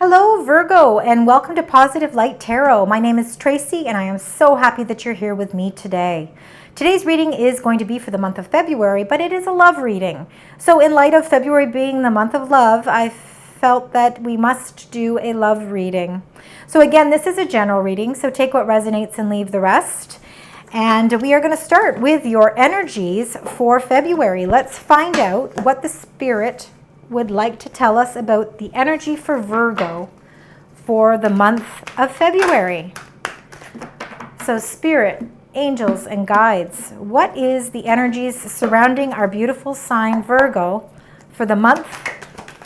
Hello Virgo, and welcome to Positive Light Tarot. My name is Tracy and I am so happy that you're here with me today. Today's reading is going to be for the month of February, but it is a love reading. So in light of February being the month of love, I felt that we must do a love reading. So again, this is a general reading, so take what resonates and leave the rest. And we are going to start with your energies for February. Let's find out what the Spirit would like to tell us about the energy for Virgo for the month of February. So Spirit, angels, and guides, what is the energies surrounding our beautiful sign Virgo for the month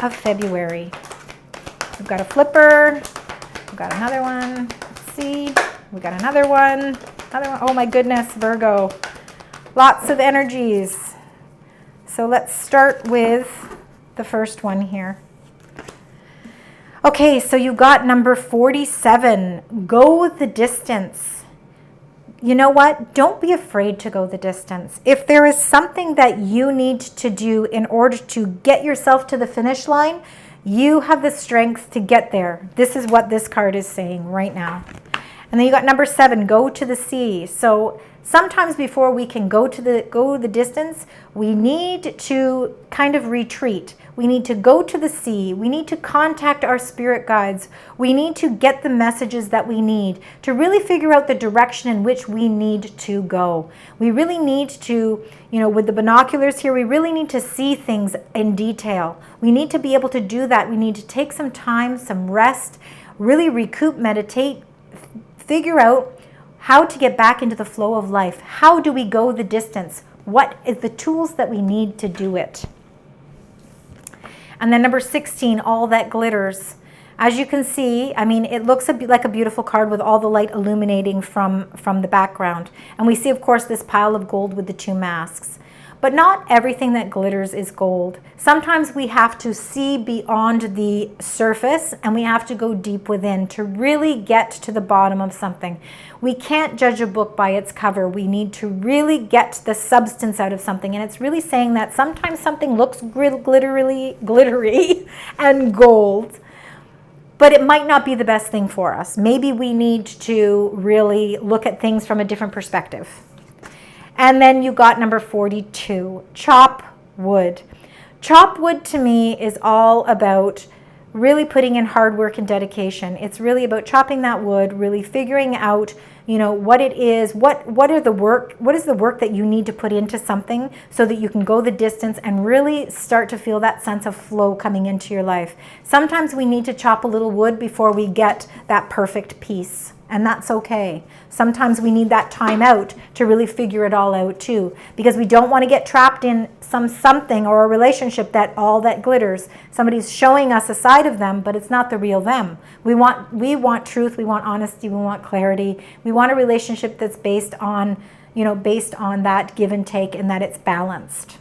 of February? We've got a flipper, we've got another one, let's see, we've got another one. Oh my goodness, Virgo, lots of energies. So let's start with the first one here. Okay, so you got number 47, go the distance. You know what? Don't be afraid to go the distance. If there is something that you need to do in order to get yourself to the finish line, you have the strength to get there. This is what this card is saying right now. And then you got number 7, go to the sea. So sometimes before we can go the distance, we need to kind of retreat. We need to go to the sea. We need to contact our spirit guides. We need to get the messages that we need to really figure out the direction in which we need to go. We really need to, with the binoculars here, we really need to see things in detail. We need to be able to do that. We need to take some time, some rest, really recoup, meditate, figure out how to get back into the flow of life. How do we go the distance? What is the tools that we need to do it? And then number 16, all that glitters. As you can see, it looks like a beautiful card with all the light illuminating from the background. And we see, of course, this pile of gold with the 2 masks. But not everything that glitters is gold. Sometimes we have to see beyond the surface and we have to go deep within to really get to the bottom of something. We can't judge a book by its cover. We need to really get the substance out of something. And it's really saying that sometimes something looks glittery and gold, but it might not be the best thing for us. Maybe we need to really look at things from a different perspective. And then you got number 42, chop wood. Chop wood to me is all about really putting in hard work and dedication. It's really about chopping that wood, really figuring out, what it is, what is the work that you need to put into something so that you can go the distance and really start to feel that sense of flow coming into your life. Sometimes we need to chop a little wood before we get that perfect piece. And that's okay. Sometimes we need that time out to really figure it all out too, because we don't want to get trapped in something or a relationship that all that glitters. Somebody's showing us a side of them, but it's not the real them. We want truth, we want honesty, we want clarity. We want a relationship that's based on that give and take and that it's balanced.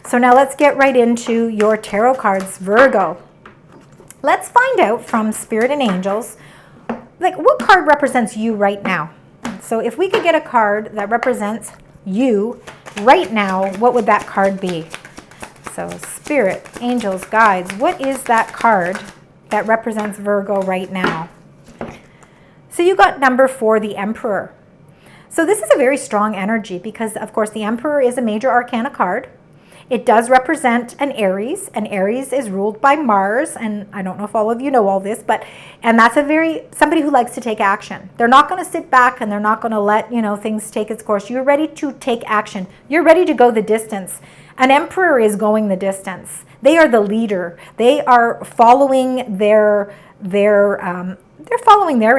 So now let's get right into your tarot cards, Virgo. Let's find out from Spirit and Angels, what card represents you right now? So if we could get a card that represents you right now, what would that card be? So Spirit, Angels, Guides, what is that card that represents Virgo right now? So you got number 4, the Emperor. So this is a very strong energy because, of course, the Emperor is a major arcana card. It does represent an Aries, and Aries is ruled by Mars, and I don't know if all of you know all this, and that's somebody who likes to take action. They're not going to sit back and they're not going to let, things take its course. You're ready to take action. You're ready to go the distance. An Emperor is going the distance. They are the leader. They are following their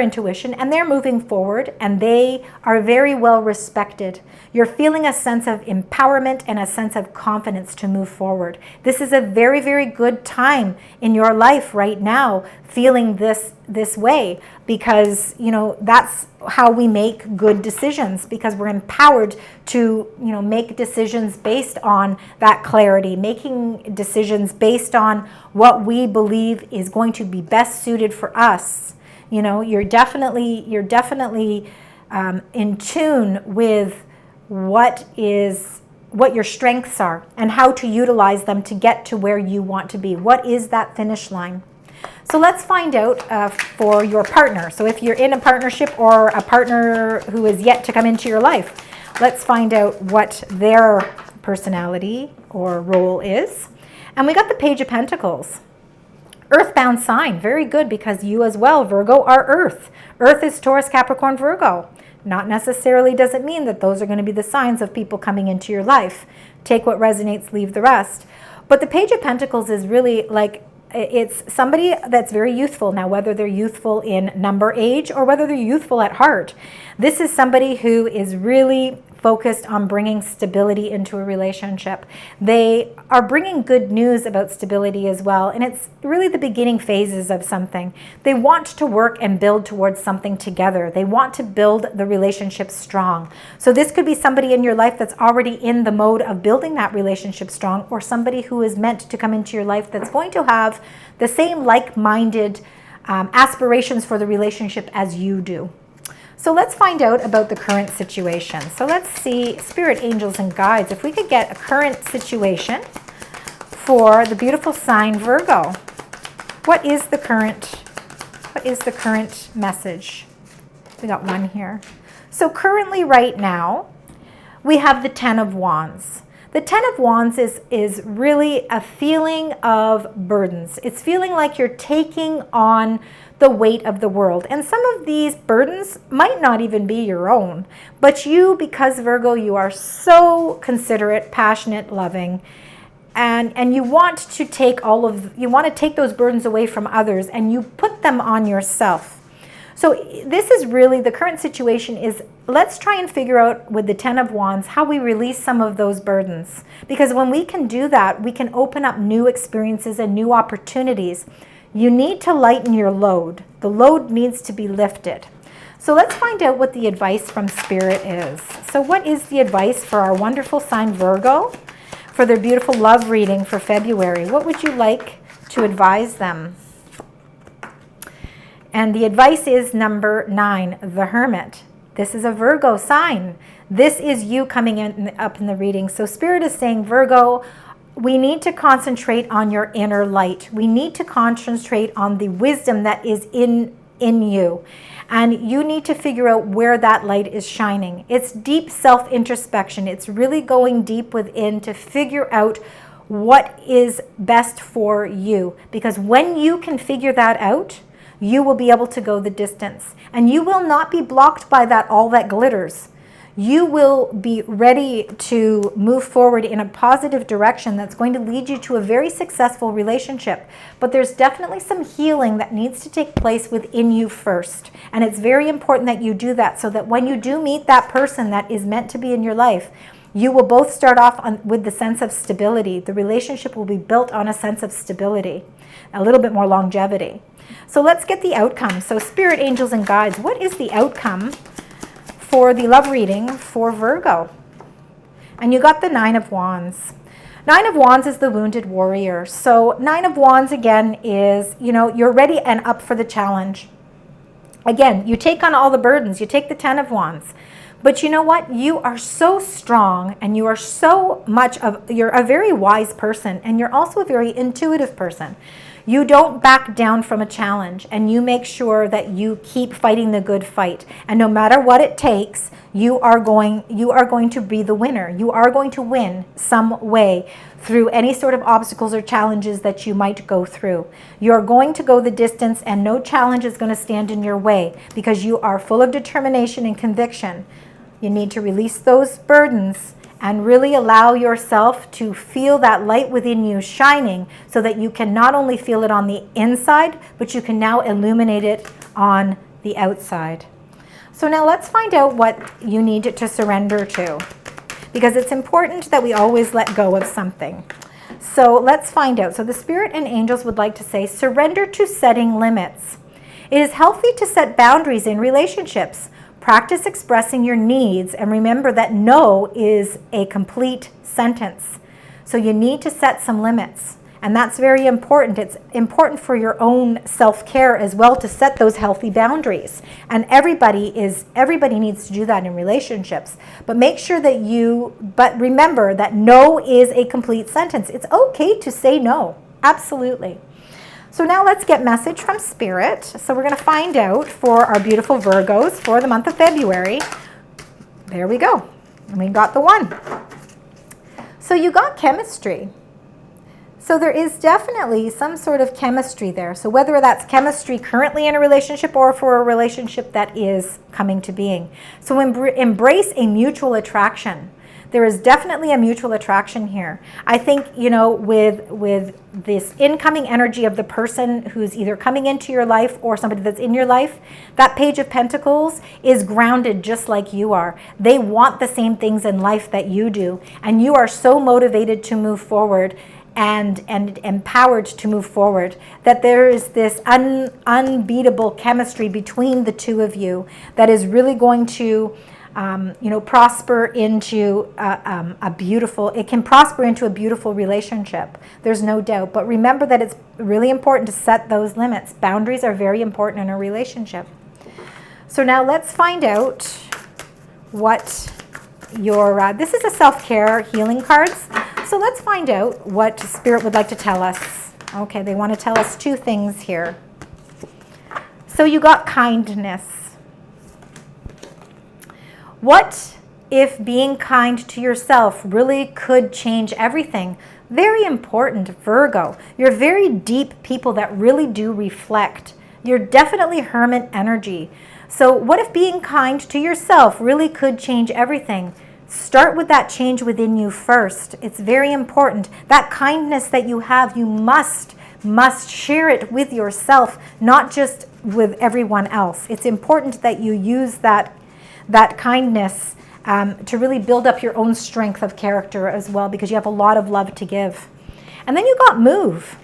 intuition and they're moving forward and they are very well respected. You're feeling a sense of empowerment and a sense of confidence to move forward. This is a very, very good time in your life right now, feeling this way, because that's how we make good decisions, because we're empowered to make decisions based on that clarity, making decisions based on what we believe is going to be best suited for us. You're definitely in tune with what your strengths are and how to utilize them to get to where you want to be. What is that finish line? So let's find out for your partner. So if you're in a partnership or a partner who is yet to come into your life, let's find out what their personality or role is. And we got the Page of Pentacles. Earthbound sign, very good, because you as well, Virgo, are Earth. Earth is Taurus, Capricorn, Virgo. Not necessarily does it mean that those are going to be the signs of people coming into your life. Take what resonates, leave the rest. But the Page of Pentacles is really like, it's somebody that's very youthful. Now, whether they're youthful in number, age, or whether they're youthful at heart, this is somebody who is really focused on bringing stability into a relationship. They are bringing good news about stability as well, and it's really the beginning phases of something. They want to work and build towards something together. They want to build the relationship strong. So this could be somebody in your life that's already in the mode of building that relationship strong, or somebody who is meant to come into your life that's going to have the same like-minded aspirations for the relationship as you do. So let's find out about the current situation. So let's see, spirit, angels, and guides, if we could get a current situation for the beautiful sign Virgo. What is the current message? We got one here. So currently, right now, we have the Ten of Wands. The Ten of Wands is really a feeling of burdens. It's feeling like you're taking on the weight of the world. And some of these burdens might not even be your own. But you, because Virgo, you are so considerate, passionate, loving, and you want to take those burdens away from others, and you put them on yourself. So this is really, the current situation is, let's try and figure out with the Ten of Wands how we release some of those burdens. Because when we can do that, we can open up new experiences and new opportunities. You need to lighten your load. The load needs to be lifted. So let's find out what the advice from Spirit is. So what is the advice for our wonderful sign Virgo for their beautiful love reading for February? What would you like to advise them? And the advice is number 9, the Hermit. This is a Virgo sign. This is you coming up in the reading. So Spirit is saying, Virgo, we need to concentrate on your inner light. We need to concentrate on the wisdom that is in you. And you need to figure out where that light is shining. It's deep self-introspection. It's really going deep within to figure out what is best for you. Because when you can figure that out, you will be able to go the distance. And you will not be blocked by all that glitters. You will be ready to move forward in a positive direction that's going to lead you to a very successful relationship. But there's definitely some healing that needs to take place within you first. And it's very important that you do that, so that when you do meet that person that is meant to be in your life, you will both start off with the sense of stability. The relationship will be built on a sense of stability, a little bit more longevity. So let's get the outcome. So Spirit, angels, and guides, what is the outcome for the love reading for Virgo? And you got the Nine of Wands. Nine of Wands is the wounded warrior. So Nine of Wands again is, you're ready and up for the challenge. Again, you take on all the burdens. You take the Ten of Wands. But you know what? You are so strong, and you are you're a very wise person, and you're also a very intuitive person. You don't back down from a challenge, and you make sure that you keep fighting the good fight. And no matter what it takes, you are going to be the winner. You are going to win some way through any sort of obstacles or challenges that you might go through. You're going to go the distance, and no challenge is going to stand in your way, because you are full of determination and conviction. You need to release those burdens and really allow yourself to feel that light within you shining, so that you can not only feel it on the inside, but you can now illuminate it on the outside. So now let's find out what you need to surrender to, because it's important that we always let go of something. So let's find out. So the Spirit and angels would like to say, surrender to setting limits. It is healthy to set boundaries in relationships. Practice expressing your needs, and remember that no is a complete sentence. So you need to set some limits, and that's very important. It's important for your own self-care as well to set those healthy boundaries. And everybody needs to do that in relationships. But remember that no is a complete sentence. It's okay to say no. Absolutely. So now let's get message from Spirit. So we're going to find out for our beautiful Virgos for the month of February. There we go. And we got the 1. So you got chemistry. So there is definitely some sort of chemistry there. So whether that's chemistry currently in a relationship or for a relationship that is coming to being. So embrace a mutual attraction. There is definitely a mutual attraction here. I think, you know, with this incoming energy of the person who's either coming into your life or somebody that's in your life, that Page of Pentacles is grounded just like you are. They want the same things in life that you do. And you are so motivated to move forward and empowered to move forward, that there is this unbeatable chemistry between the two of you that is really going to prosper into a beautiful, it can prosper into a beautiful relationship. There's no doubt. But remember that it's really important to set those limits. Boundaries are very important in a relationship. So now let's find out what your, this is a self-care healing cards. So let's find out what Spirit would like to tell us. Okay, they want to tell us 2 things here. So you got kindness. What if being kind to yourself really could change everything? Very important, Virgo. You're very deep people that really do reflect. You're definitely hermit energy. So what if being kind to yourself really could change everything? Start with that change within you first. It's very important. That kindness that you have, you must share it with yourself, not just with everyone else. It's important that you use that kindness to really build up your own strength of character as well, because you have a lot of love to give. And then you got move.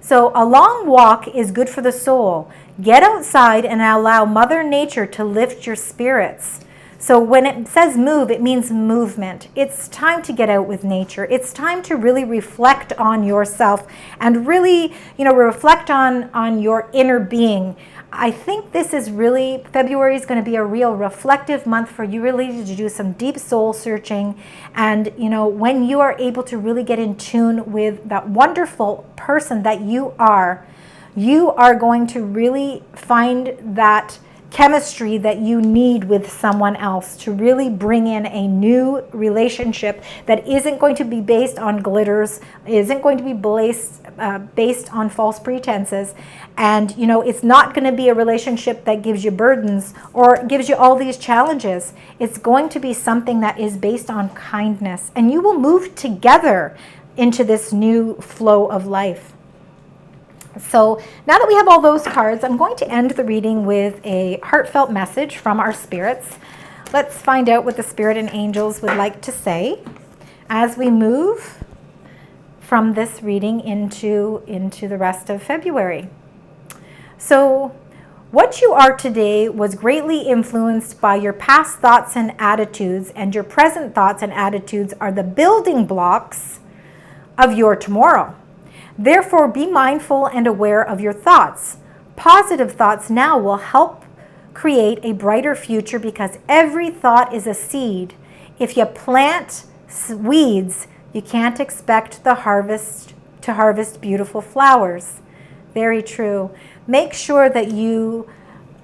So a long walk is good for the soul. Get outside and allow Mother Nature to lift your spirits. So when it says move, it means movement. It's time to get out with nature. It's time to really reflect on yourself and really, reflect on your inner being. I think this is really, February is going to be a real reflective month for you really to do some deep soul searching. And, when you are able to really get in tune with that wonderful person that you are going to really find that chemistry that you need with someone else to really bring in a new relationship that isn't going to be based on glitters, isn't going to be based on false pretenses. And, it's not going to be a relationship that gives you burdens or gives you all these challenges. It's going to be something that is based on kindness. And you will move together into this new flow of life. So now that we have all those cards, I'm going to end the reading with a heartfelt message from our spirits. Let's find out what the spirit and angels would like to say as we move from this reading into the rest of February. So what you are today was greatly influenced by your past thoughts and attitudes, and your present thoughts and attitudes are the building blocks of your tomorrow. Therefore, be mindful and aware of your thoughts. Positive thoughts now will help create a brighter future, because every thought is a seed. If you plant weeds, you can't expect to harvest beautiful flowers. Very true. Make sure that you,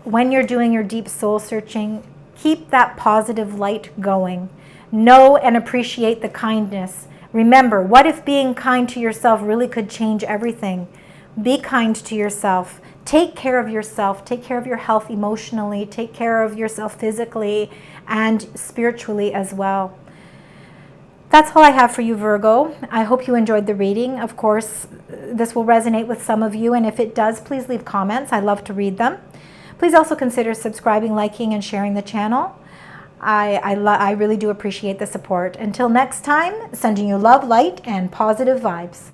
when you're doing your deep soul searching, keep that positive light going. Know and appreciate the kindness. Remember, what if being kind to yourself really could change everything? Be kind to yourself. Take care of yourself. Take care of your health emotionally. Take care of yourself physically and spiritually as well. That's all I have for you, Virgo. I hope you enjoyed the reading. Of course, this will resonate with some of you, and if it does, please leave comments. I love to read them. Please also consider subscribing, liking, and sharing the channel. I really do appreciate the support. Until next time, sending you love, light, and positive vibes.